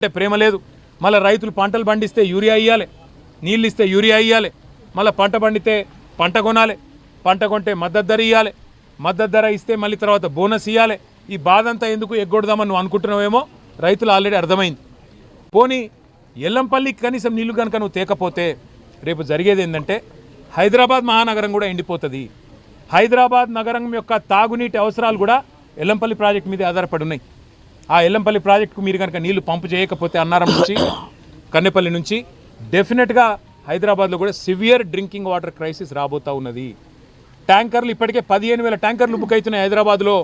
అంటే ప్రేమ లేదు. మళ్ళీ రైతులు పంటలు పండిస్తే యూరియా ఇవ్వాలి, నీళ్ళు ఇస్తే యూరియా ఇవ్వాలి, మళ్ళీ పంట పండితే పంట కొనాలి, పంట కొంటే మద్దతు ధర ఇవ్వాలి, మద్దతు ధర ఇస్తే మళ్ళీ తర్వాత బోనస్ ఇవ్వాలి. ఈ బాధ అంతా ఎందుకు ఎగ్గొడదామని నువ్వు అనుకుంటున్నావేమో రైతులు ఆల్రెడీ అర్థమైంది. పోనీ ఎల్లంపల్లికి కనీసం నీళ్లు కనుక నువ్వు తేకపోతే రేపు జరిగేది ఏంటంటే హైదరాబాద్ మహానగరం కూడా ఎండిపోతుంది. హైదరాబాద్ నగరం యొక్క తాగునీటి అవసరాలు కూడా ఎల్లంపల్లి ప్రాజెక్టు మీద ఆధారపడి ఉన్నాయి. ఆ ఎల్లంపల్లి ప్రాజెక్టుకు మీరు కనుక నీళ్లు పంపు చేయకపోతే అన్నారం నుంచి కన్నెపల్లి నుంచి డెఫినెట్గా హైదరాబాద్లో కూడా సివియర్ డ్రింకింగ్ వాటర్ క్రైసిస్ రాబోతూ ఉన్నది. ట్యాంకర్లు ఇప్పటికే 15,000 ట్యాంకర్లు బుక్ అవుతున్నాయి హైదరాబాద్లో.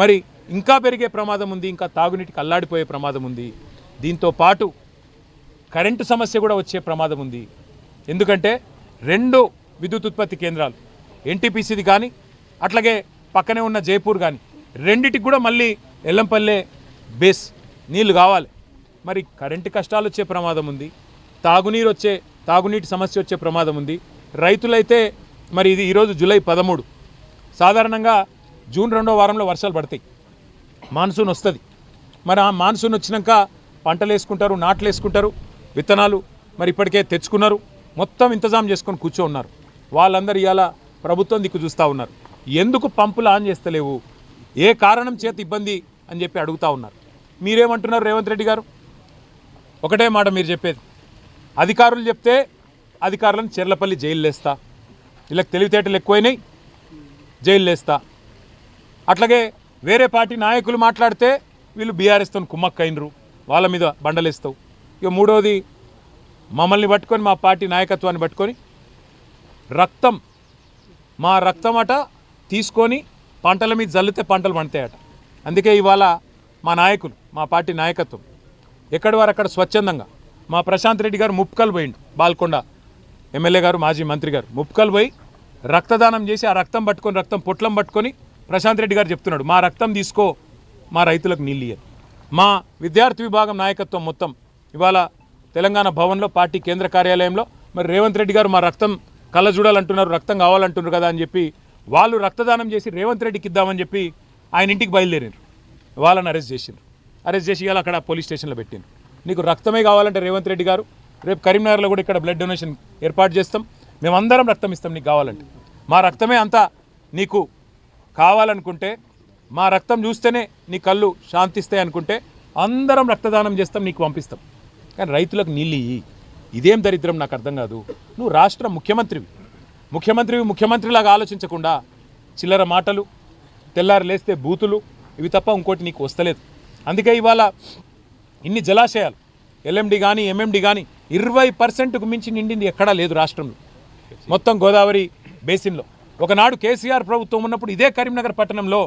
మరి ఇంకా పెరిగే ప్రమాదం ఉంది, ఇంకా తాగునీటికి అల్లాడిపోయే ప్రమాదం ఉంది. దీంతో పాటు కరెంటు సమస్య కూడా వచ్చే ప్రమాదం ఉంది. ఎందుకంటే 2 విద్యుత్ ఉత్పత్తి కేంద్రాలు ఎన్టీపీసీది కానీ అట్లాగే పక్కనే ఉన్న జైపూర్ కానీ రెండిటికి కూడా మళ్ళీ ఎల్లంపల్లె బేస్ నీళ్లు కావాలి. మరి కరెంటు కష్టాలు వచ్చే ప్రమాదం ఉంది, తాగునీటి సమస్య వచ్చే ప్రమాదం ఉంది. రైతులైతే మరి ఇది ఈరోజు జూలై 13, సాధారణంగా జూన్ 2వ వారంలో వర్షాలు పడతాయి, మాన్సూన్ వస్తుంది. మరి ఆ మాన్సూన్ వచ్చినాక పంటలు వేసుకుంటారు, నాట్లు వేసుకుంటారు, విత్తనాలు మరి ఇప్పటికే తెచ్చుకున్నారు, మొత్తం ఇంతజాం చేసుకొని కూర్చో ఉన్నారు. వాళ్ళందరూ ఇవాళ ప్రభుత్వం దిక్కు చూస్తూ ఉన్నారు. ఎందుకు పంపులు ఆన్ చేస్తలేవు, ఏ కారణం చేత ఇబ్బంది అని చెప్పి అడుగుతూ ఉన్నారు. మీరేమంటున్నారు రేవంత్ రెడ్డి గారు? ఒకటే మాట మీరు చెప్పేది, అధికారులు చెప్తే అధికారులను చెర్లపల్లి జైలు వేస్తా, వీళ్ళకి తెలివితేటలు ఎక్కువైనాయి జైలు వేస్తా. అట్లాగే వేరే పార్టీ నాయకులు మాట్లాడితే వీళ్ళు బీఆర్ఎస్తో కుమ్మక్కైనరు, వాళ్ళ మీద బండలేస్తావు. ఇక మూడోది మమ్మల్ని పట్టుకొని, మా పార్టీ నాయకత్వాన్ని పట్టుకొని మా రక్తం అట తీసుకొని పంటల మీద జల్లితే పంటలు పండుతాయట. అందుకే ఇవాళ మా నాయకులు, మా పార్టీ నాయకత్వం ఎక్కడి వారు అక్కడ స్వచ్ఛందంగా మా ప్రశాంత్ రెడ్డి గారు ముప్కల్ పోయిండు, బాల్కొండ ఎమ్మెల్యే గారు, మాజీ మంత్రి గారు ముప్కల్ పోయి రక్తదానం చేసి ఆ రక్తం పట్టుకొని, రక్తం పొట్లం పట్టుకొని ప్రశాంత్ రెడ్డి గారు చెప్తున్నాడు, మా రక్తం తీసుకో, మా రైతులకు నీళ్ళు ఇయ్యాలి. మా విద్యార్థి విభాగం నాయకత్వం మొత్తం ఇవాళ తెలంగాణ భవన్లో పార్టీ కేంద్ర కార్యాలయంలో మరి రేవంత్ రెడ్డి గారు మా రక్తం కళ్ళ చూడాలంటున్నారు, రక్తం కావాలంటున్నారు కదా అని చెప్పి వాళ్ళు రక్తదానం చేసి రేవంత్ రెడ్డికి ఇద్దామని చెప్పి ఆయన ఇంటికి బయలుదేరారు. వాళ్ళని అరెస్ట్ చేసిండ్రు, అరెస్ట్ చేసి ఇవాళ అక్కడ పోలీస్ స్టేషన్లో పెట్టిండ్రు. నీకు రక్తమే కావాలంటే రేవంత్ రెడ్డి గారు రేపు కరీంనగర్లో కూడా ఇక్కడ బ్లడ్ డొనేషన్ ఏర్పాటు చేస్తాం, మేమందరం రక్తం ఇస్తాం నీకు కావాలంటే. మా రక్తమే అంతా నీకు కావాలనుకుంటే, మా రక్తం చూస్తేనే నీ కళ్ళు శాంతిస్తాయి అనుకుంటే అందరం రక్తదానం చేస్తాం, నీకు పంపిస్తాం. కానీ రైతులకు నీళ్ళు ఇయ్యి, ఇదేం దరిద్రం నాకు అర్థం కాదు. నువ్వు రాష్ట్ర ముఖ్యమంత్రిలాగా ఆలోచించకుండా చిల్లర మాటలు, తెల్లారు లేస్తే బూతులు, ఇవి తప్ప ఇంకోటి నీకు వస్తలేదు. అందుకే ఇవాళ ఇన్ని జలాశయాలు ఎల్ఎండి కానీ ఎంఎండి కానీ 20%కు మించి నిండింది ఎక్కడా లేదు రాష్ట్రంలో, మొత్తం గోదావరి బేసిన్లో. ఒకనాడు కేసీఆర్ ప్రభుత్వం ఉన్నప్పుడు ఇదే కరీంనగర్ పట్టణంలో